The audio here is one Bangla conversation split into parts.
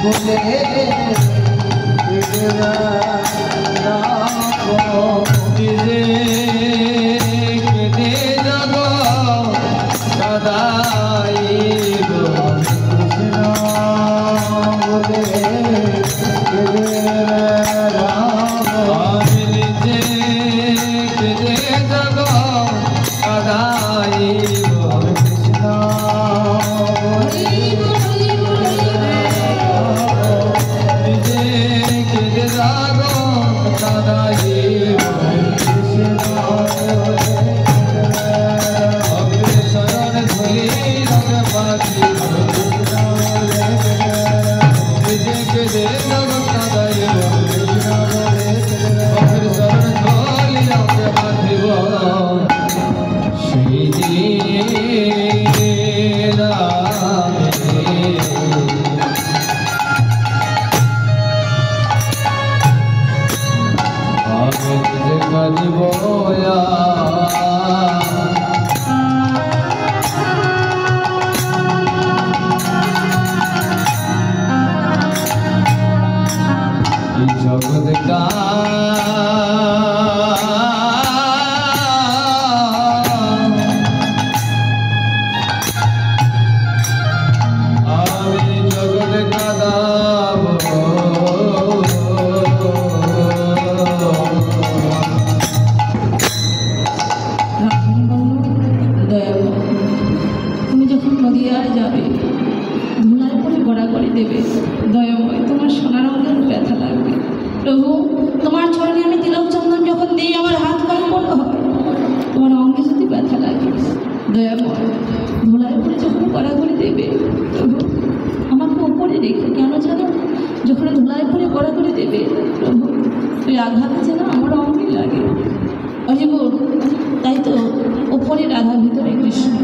বলে নিজে কেঁদে যাব সদাই কৃষ্ণ বলে আমি নিজে কেঁদে যাব সদাই কৃষ্ণ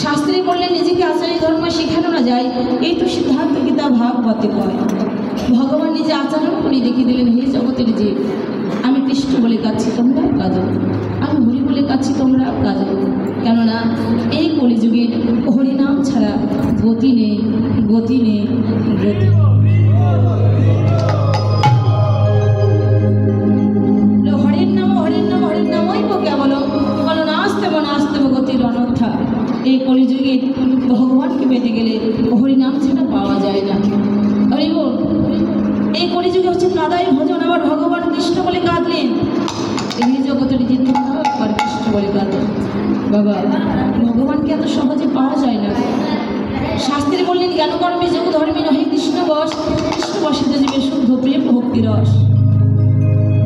शास्त्री बोलें निजे आचार्य धर्म शिखानो ना जाए ये तो सिद्धांत गीता भागवते कय भगवान निजे आचरण करे देखिए दिलें हे जगतेर जीव आमी कृष्ण बोले काछी तोमरा काजो आमी हरि बोले काछी तोमरा काजो केनना এই কলিযুগে হরি নাম ছাড়া গতি নেই গতি নেই গতি এই কলিযুগে ভগবানকে পেতে গেলে হরিনাম ছাড়া পাওয়া যায় না। হরি বল। এই কলিযুগে হচ্ছে কাদাই ভজন আবার ভগবান কৃষ্ণ বলে কাঁদলেন এই জগতের জিন্দা আবার কৃষ্ণ বলে কাঁদলেন বাবা ভগবানকে এত সহজে পাওয়া যায় না। শাস্ত্রে বললেন জ্ঞান কর্মে যোগ ধর্মে নহে কৃষ্ণ বসিত জীবে শুদ্ধ প্রেম ভক্তি রস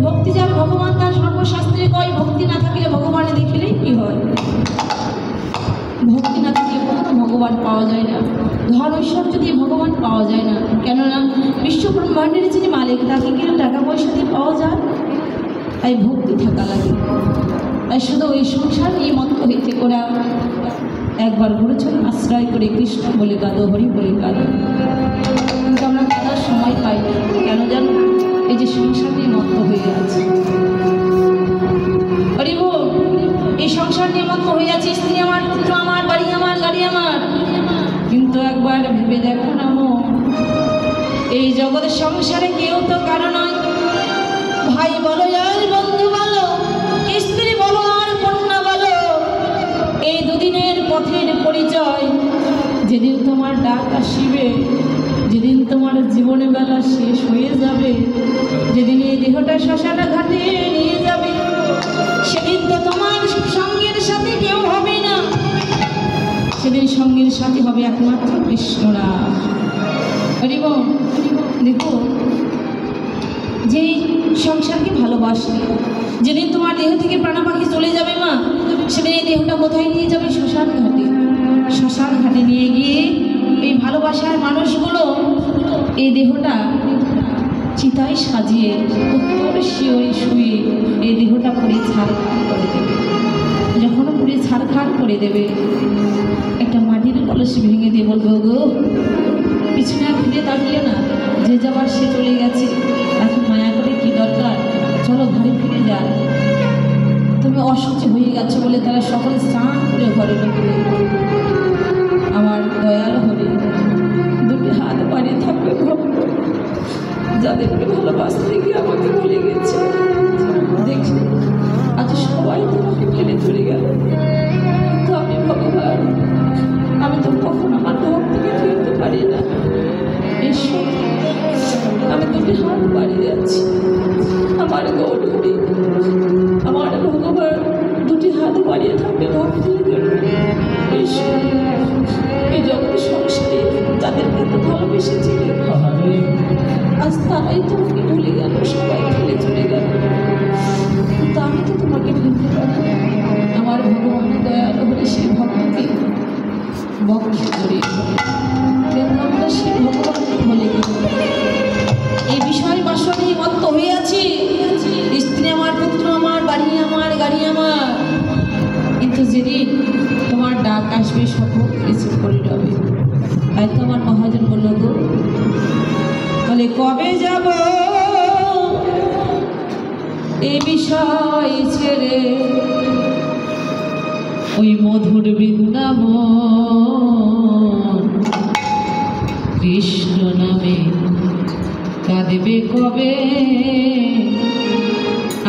ভক্তি যার ভগবান তার সর্বশাস্ত্রে কয় ভক্তি না থাকলে ভগবানে দেখিলেই কি হয় ভক্তি না থাকলে কোনো ভগবান পাওয়া যায় না ধন ঐশ্বর্য দিয়ে ভগবান পাওয়া যায় না কেননা বিশ্ব ব্রহ্মাণ্ডের যিনি মালিক তাকে কেন টাকা পয়সা দিয়ে পাওয়া যায় তাই ভক্তি থাকা লাগে তাই শুধু ওই সংসার নিয়ে মত্ত হইতে করা একবার ঘুরেছেন আশ্রয় করে কৃষ্ণ বলে কাঁদো হরি বলে কাঁদো কিন্তু আমরা কাঁদার সময় পাই কেন জানো এই যে সংসার নিয়ে মত্ত হয়ে আছে হরি বল এই সংসার নিয়ে মত্ত হয়ে আছে স্ত্রী আমার পুত্র আমার বাড়ি আমার গাড়ি আমার কিন্তু একবার ভেবে দেখো না এই জগতের সংসারে কেউ তো কারো নয় ভাই বলো আর বন্ধু বলো স্ত্রী বলো আর কন্যা বলো এই দুদিনের পথের পরিচয় যেদিন তোমার ডাক আসিবে যেদিন তোমার জীবনের বেলা শেষ হয়ে যাবে যেদিন এই দেহটা শ্মশান ঘাটে নিয়ে যাবে সেদিন তো তোমার সঙ্গের সাথে কেউ হবে না সেদিন সঙ্গের সাথে হবে একমাত্র কৃষ্ণরা হরি বল দেখো ভালোবাসি। যেদিন তোমার দেহ থেকে প্রাণ পাখি চলে যাবে মা, সেদিন এই দেহটা কোথায় নিয়ে যাবে? শ্মশান ঘাটে। শ্মশান ঘাটে নিয়ে গিয়ে এই ভালোবাসার মানুষগুলো এই দেহটা চিতায় সাজিয়ে উত্তর শিওরে শুয়ে এই দেহটা পুড়ে ছাড়খাড় করে দেবে। যখন পুড়ে ছাড়খাড় করে দেবে, একটা মাটির কলস ভেঙে দিয়ে বলবে, গো পিছনে আর ফিরে তাকিয়ে না, যে যাবার সে চলে গেছে, এখন মায়া করে কি দরকার, চলো ঘরে ফিরে যায়। তুমি অসুচি হয়ে গেছো বলে তারা সকলে স্নান করে ঘরে ঢুকবে। আমার দয়াল হরে দুটি হাত বাড়িয়ে থাকবে ভক্ত, যাদেরকে ভালোবাসতে গিয়ে আমাকে ভুলে গেছে। দেখি আজ সবাই তোমাকে ফেলে চলে গেল, কিন্তু আমি ভগবান, আমি তো কখন আমার ভক্তকে ফিরতে পারি না। এসো, আমি দুটি হাত বাড়িয়ে যাচ্ছি। আমার গৌর হরি, আমার ভগবান দুটি হাত বাড়িয়ে থাকবে ভক্তের জন্য। এসো, এই জগৎ সংসারে যাদেরকে তো ভালোবেসেছিলে, আজ তারাই তোমাকে ভুলে গেল, সবাই ফেলে চলে গেল, কিন্তু আমি তো তোমাকে ফেলতে পারি। আমার ভগবান দয়াল হলে সে ভক্তকে বক্ষ করে কিন্তু আমরা সে ভগবানকে বলে গেল। এই বিষয় বাসনে মত্ত হয়ে আছি। স্ত্রী আমার, পুত্র আমার, বাড়ি আমার, গাড়ি আমার, কিন্তু যেদিন তোমার ডাক আসবে সকল রিসিভ করে যাবে। তাই তো আমার মহাজন বলল, গো বলে কবে যাব এই বিষয় ছেড়ে ওই মধুর বৃন্দাবন, কৃষ্ণ নামে কাঁদবে কবে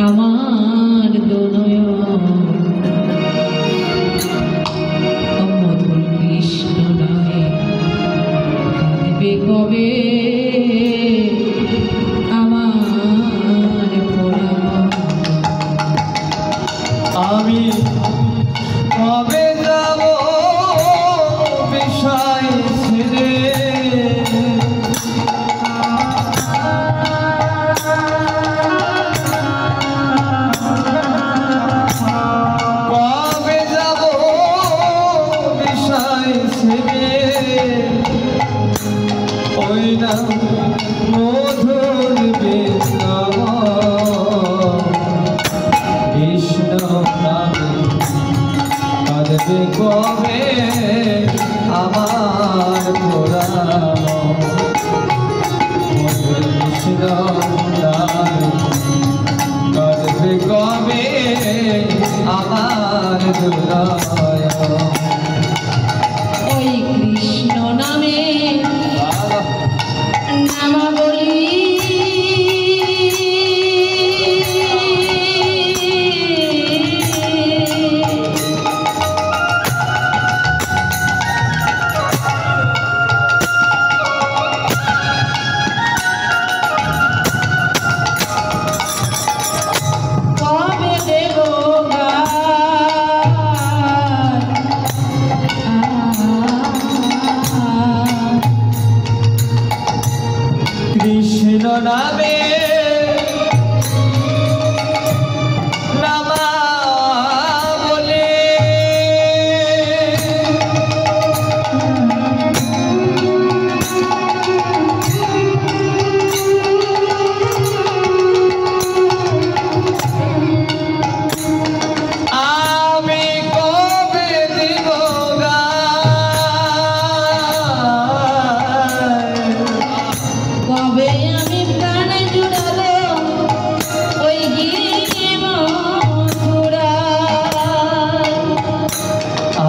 আমার দোনয়ন। মধুর কৃষ্ণ নামে কাঁদবে কবে আমার পরাণ। আমি কবে যাব বিষয় ছেড়ে কবে যাব বিষয় ছেড়ে ওই না মধুর বৃন্দাবন, কৃষ্ণ নামে কাঁদবে কবে আমার পুরাণ। কৃষ্ণ নামে কাঁদবে কবে আমার দুরায়ণ। ওই কৃষ্ণ নামে নামাবলী কবে দেব কৃষ্ণ নামে নামা বলে আমি কবে দিব গান, কবে আমি প্রাণ জুড়াবো ওই গিয়ে মথুরায়।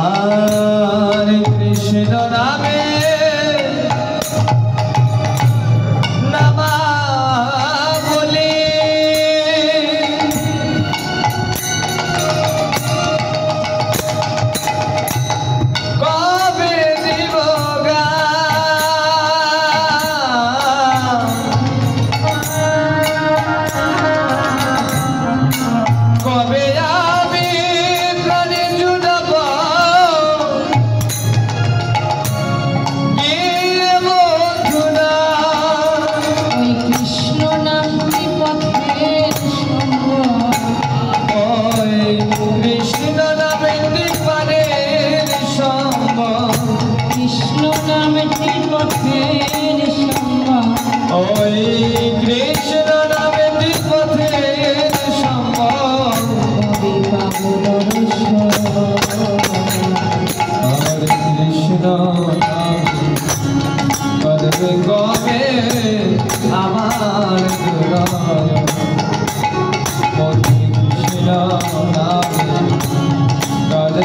আর কৃষ্ণ নামে নামা বলে কবে দিব গান, হরে কৃষ্ণ নামে পথের সম্বল তবে পাবো দর্শন। হরে কৃষ্ণ নামে করবে কবে আমার হৃদয় হরে কৃষ্ণ নামে করবে